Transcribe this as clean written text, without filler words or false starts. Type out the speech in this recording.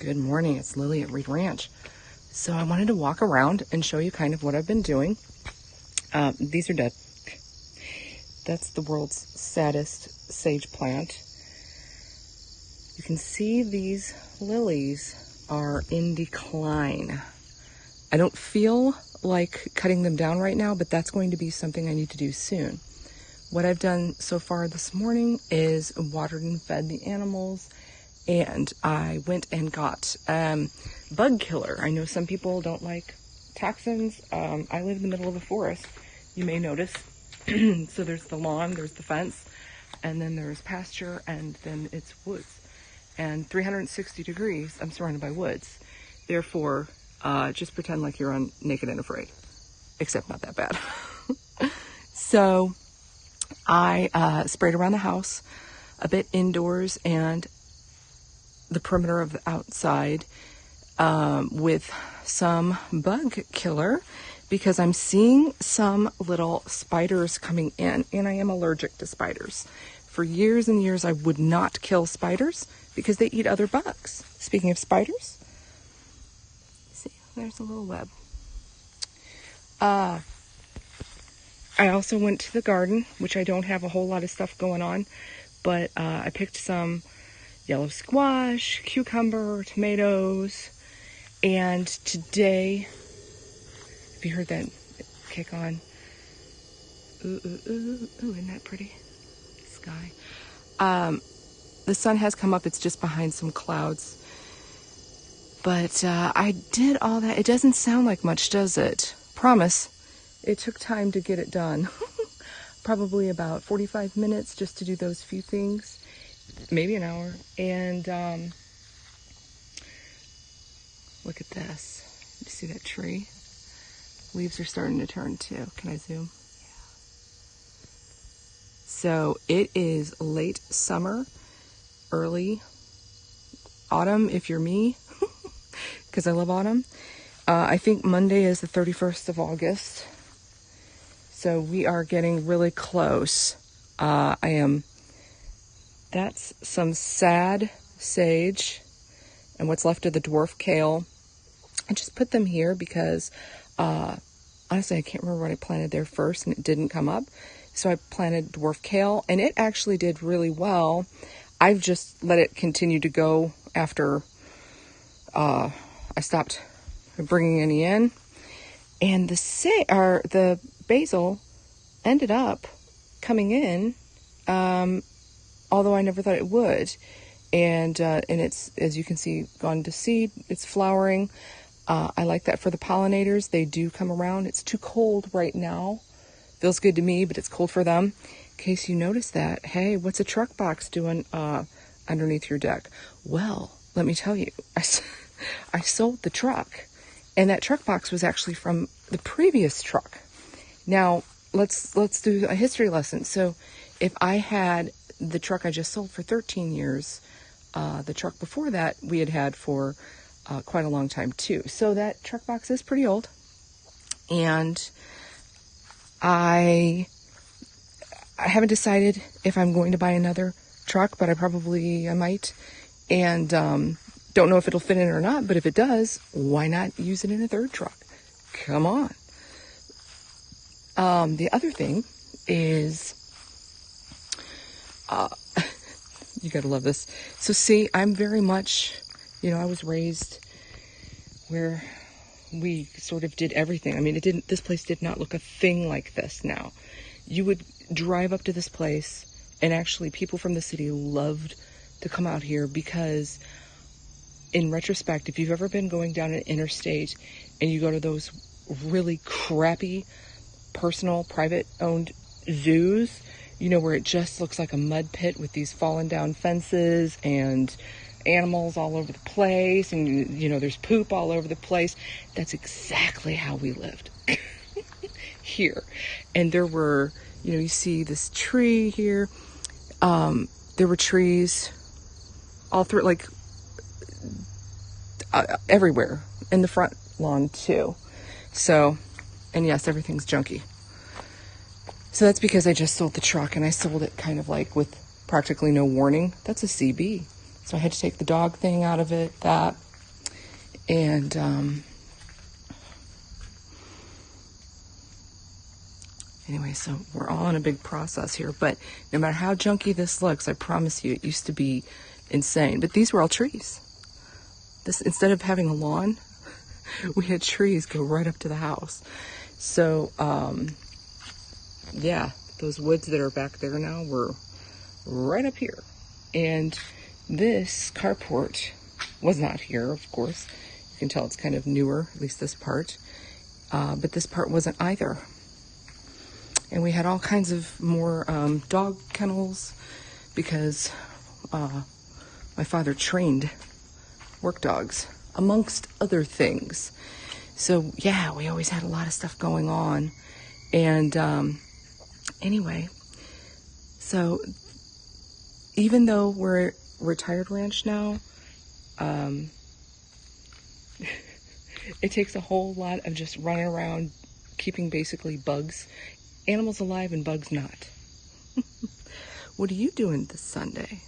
Good morning, it's Lily at Reed Ranch. So I wanted to walk around and show you kind of what I've been doing. These are dead. That's the world's saddest sage plant. You can see these lilies are in decline. I don't feel like cutting them down right now, but that's going to be something I need to do soon. What I've done so far this morning is watered and fed the animals, and I went and got bug killer. I know some people don't like toxins. I live in the middle of a forest, you may notice. So there's the lawn, there's the fence, and then there's pasture, and then it's woods. And 360 degrees, I'm surrounded by woods. Therefore, just pretend like you're on Naked and Afraid, except not that bad. So I sprayed around the house, a bit indoors, and the perimeter of the outside with some bug killer, because I'm seeing some little spiders coming in, and I am allergic to spiders. For years and years, I would not kill spiders because they eat other bugs. Speaking of spiders, see, there's a little web. I also went to the garden, which I don't have a whole lot of stuff going on, but I picked some yellow squash, cucumber, tomatoes, and today, if you heard that kick on, ooh, isn't that pretty? Sky. The sun has come up, it's just behind some clouds, but I did all that. It doesn't sound like much, does it? Promise, it took time to get it done. Probably about 45 minutes just to do those few things. Maybe an hour. And look at this. You see that tree? Leaves are starting to turn too. Can I zoom? Yeah. So it is late summer, early autumn if you're me, because I love autumn. I think Monday is the 31st of August. So we are getting really close. That's some sad sage and what's left of the dwarf kale. I just put them here because, honestly, I can't remember what I planted there first and it didn't come up. So I planted dwarf kale and it actually did really well. I've just let it continue to go after I stopped bringing any in. And the basil ended up coming in, although I never thought it would. And it's, as you can see, gone to seed. It's flowering. I like that for the pollinators. They do come around. It's too cold right now. Feels good to me, but it's cold for them. In case you notice that, hey, what's a truck box doing underneath your deck? Well, let me tell you, I sold the truck, and that truck box was actually from the previous truck. Now, let's do a history lesson. So if I had the truck I just sold for 13 years, the truck before that we had for quite a long time too. So that truck box is pretty old. And I haven't decided if I'm going to buy another truck, but I might. And don't know if it'll fit in or not, but if it does, why not use it in a third truck? Come on. The other thing is, you gotta love this. So see, I'm very much, I was raised where we sort of did everything. I mean, this place did not look a thing like this now. You would drive up to this place, and actually people from the city loved to come out here because, in retrospect, if you've ever been going down an interstate and you go to those really crappy personal, private-owned zoos, where it just looks like a mud pit with these fallen down fences and animals all over the place, and there's poop all over the place. That's exactly how we lived here. And there were, you see this tree here. There were trees all through, like everywhere in the front lawn too. So, and yes, everything's junky. So that's because I just sold the truck, and I sold it kind of like with practically no warning. That's a CB. So I had to take the dog thing out of it, that. And anyway, so we're all in a big process here. But no matter how junky this looks, I promise you, it used to be insane. But these were all trees. This, instead of having a lawn, we had trees go right up to the house. So, yeah, those woods that are back there now were right up here. And this carport was not here, of course. You can tell it's kind of newer, at least this part. But this part wasn't either. And we had all kinds of more dog kennels because my father trained work dogs, amongst other things. So, yeah, we always had a lot of stuff going on. And anyway, so even though we're a retired ranch now, it takes a whole lot of just running around keeping basically animals alive and bugs not. What are you doing this Sunday?